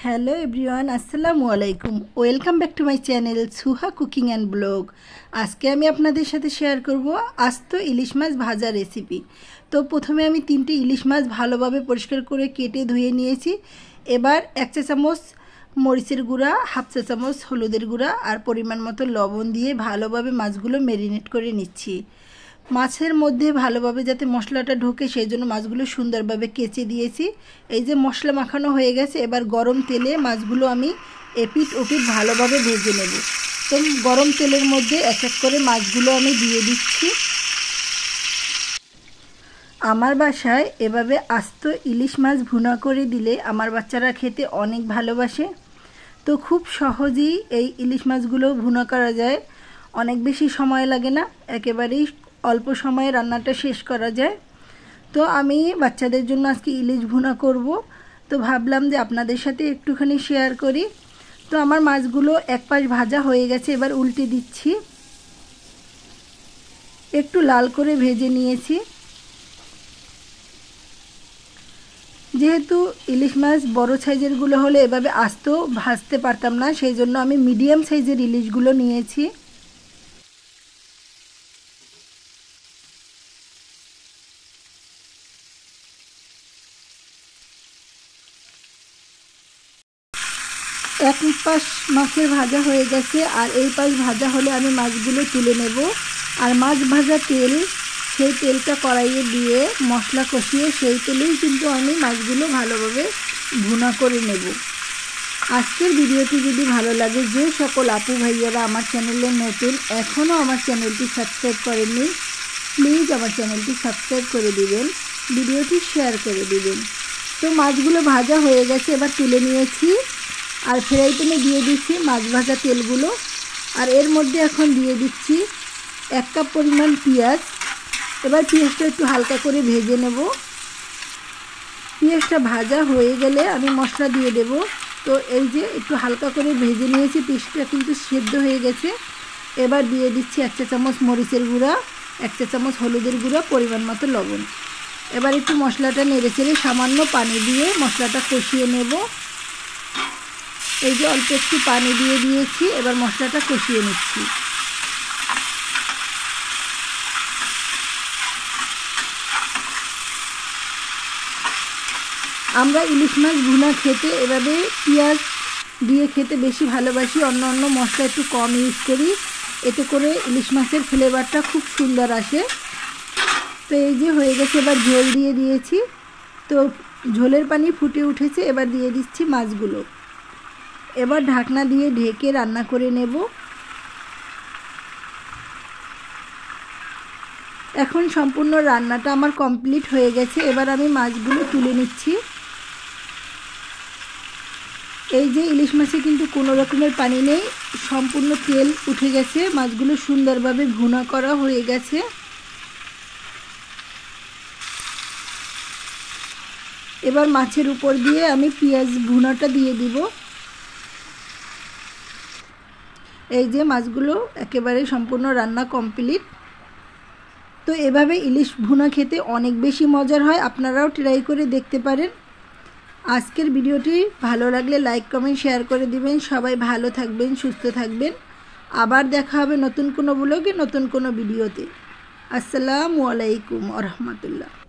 Hello everyone, আসসালামু আলাইকুম। Welcome back to my channel Suha cooking and blog. আজকে আমি আপনাদের সাথে শেয়ার করব আস্ত ইলিশ মাছ ভাজা রেসিপি। তো প্রথমে আমি 3টে ইলিশ মাছ ভালোভাবে পরিষ্কার করে কেটে ধুয়ে নিয়েছি। এবার 1 চা চামচ মরিচের গুঁড়া, 1/2 চা চামচ হলুদের গুঁড়া আর পরিমাণ মতো লবণ দিয়ে ভালোভাবে মাছগুলো ম্যারিনেট করে নিচ্ছি। মাছের মধ্যে ভালোভাবে যাতে মশলাটা ঢোকে সেই জন্য মাছগুলো সুন্দরভাবে কেচে দিয়েছি। এই যে মশলা মাখানো হয়ে গেছে, এবার গরম তেলে মাছগুলো আমি এপিট ওপিট ভালোভাবে ভেজে নেব। তো গরম তেলের মধ্যে এক এক করে মাছগুলো আমি দিয়ে দিচ্ছি। আমার বাসায় এভাবে আস্ত ইলিশ মাছ ভুনা করে দিলে আমার বাচ্চারা খেতে অনেক ভালোবাসে। তো খুব সহজেই এই ইলিশ মাছগুলো ভুনা করা যায়, অনেক বেশি সময় লাগে না, একেবারেই অল্প সময়ে রান্নাটা শেষ করা যায়। তো আমি বাচ্চাদের জন্য আজকে ইলিশ ভুনা করব, তো ভাবলাম যে আপনাদের সাথে একটুখানি শেয়ার করি। তো আমার মাছগুলো এক পাশ ভাজা হয়ে গেছে, এবার উল্টে দিচ্ছি। একটু লাল করে ভেজে নিয়েছি। যেহেতু ইলিশ মাছ বড় সাইজেরগুলো হলে এভাবে আস্ত ভাজতে পারতাম না, সেই জন্য আমি মিডিয়াম সাইজের ইলিশগুলো নিয়েছি। এক পাশ মাছের ভাজা হয়ে গেছে, আর এই পাশ ভাজা হলে আমি মাছগুলো তুলে নেব। আর মাছ ভাজা তেল, সেই তেলটা কড়াইয়ে দিয়ে মশলা কষিয়ে সেই তেলেই কিন্তু আমি মাছগুলো ভালোভাবে ভুনা করে নেব। আজকের ভিডিওটি যদি ভালো লাগে, যে সকল আপু ভাইয়ারা আমার চ্যানেলে নতুন, এখনও আমার চ্যানেলটি সাবস্ক্রাইব করেননি, প্লিজ আমার চ্যানেলটি সাবস্ক্রাইব করে দিবেন, ভিডিওটি শেয়ার করে দিবেন। তো মাছগুলো ভাজা হয়ে গেছে, এবার তুলে নিয়েছি আর ফ্রাই প্যানে দিয়ে দিচ্ছি মাছ ভাজা তেলগুলো। আর এর মধ্যে এখন দিয়ে দিচ্ছি 1 কাপ পরিমাণ পেঁয়াজ। এবার পেঁয়াজটা একটু হালকা করে ভেজে নেব। পেঁয়াজটা ভাজা হয়ে গেলে আমি মশলা দিয়ে দেব। তো এই যে একটু হালকা করে ভেজে নিয়েছি, পেঁয়াজটা কিন্তু সেদ্ধ হয়ে গেছে। এবার দিয়ে দিচ্ছি 1 চা চামচ মরিচের গুঁড়া, 1 চা চামচ হলুদের গুঁড়া, পরিমাণ মতো লবণ। এবার একটু মশলাটা নেড়েচেড়ে সামান্য পানি দিয়ে মশলাটা কষিয়ে নেব। এই যে অল্প একটু পানি দিয়ে দিয়েছি, এবার মশলাটা কষিয়ে নিচ্ছি। আমরা ইলিশ মাছ ভুনা খেতে এভাবে পেঁয়াজ দিয়ে খেতে বেশি ভালোবাসি, অন্য অন্য মশলা একটু কম ইউজ করি, এতে করে ইলিশ মাছের ফ্লেভারটা খুব সুন্দর আসে। তো এই যে হয়ে গেছে, এবার ঝোল দিয়ে দিয়েছি। তো ঝোলের পানি ফুটে উঠেছে, এবার দিয়ে দিচ্ছি মাছগুলো। এবার ঢাকনা দিয়ে ঢেকে রান্না করে নেব। এখন সম্পূর্ণ রান্নাটা আমার কমপ্লিট হয়ে গেছে। এবার আমি মাছগুলো তুলে নিচ্ছি। এই যে ইলিশ মাছে কিন্তু কোনো রকমের পানি নেই, সম্পূর্ণ তেল উঠে গেছে, মাছগুলো সুন্দরভাবে ভুনা করা হয়ে গেছে। এবার মাছের উপর দিয়ে আমি পেঁয়াজ ভুনাটা দিয়ে দিব। এই যে মাছগুলো একেবারে সম্পূর্ণ রান্না কমপ্লিট। তো এভাবে ইলিশ ভুনা খেতে অনেক বেশি মজার হয়, আপনারাও ট্রাই করে দেখতে পারেন। আজকের ভিডিওটি ভালো লাগলে লাইক কমেন্ট শেয়ার করে দিবেন। সবাই ভালো থাকবেন, সুস্থ থাকবেন। আবার দেখা হবে নতুন কোনো ব্লগে, নতুন কোনো ভিডিওতে। আসসালামু আলাইকুম ওয়া রাহমাতুল্লাহ।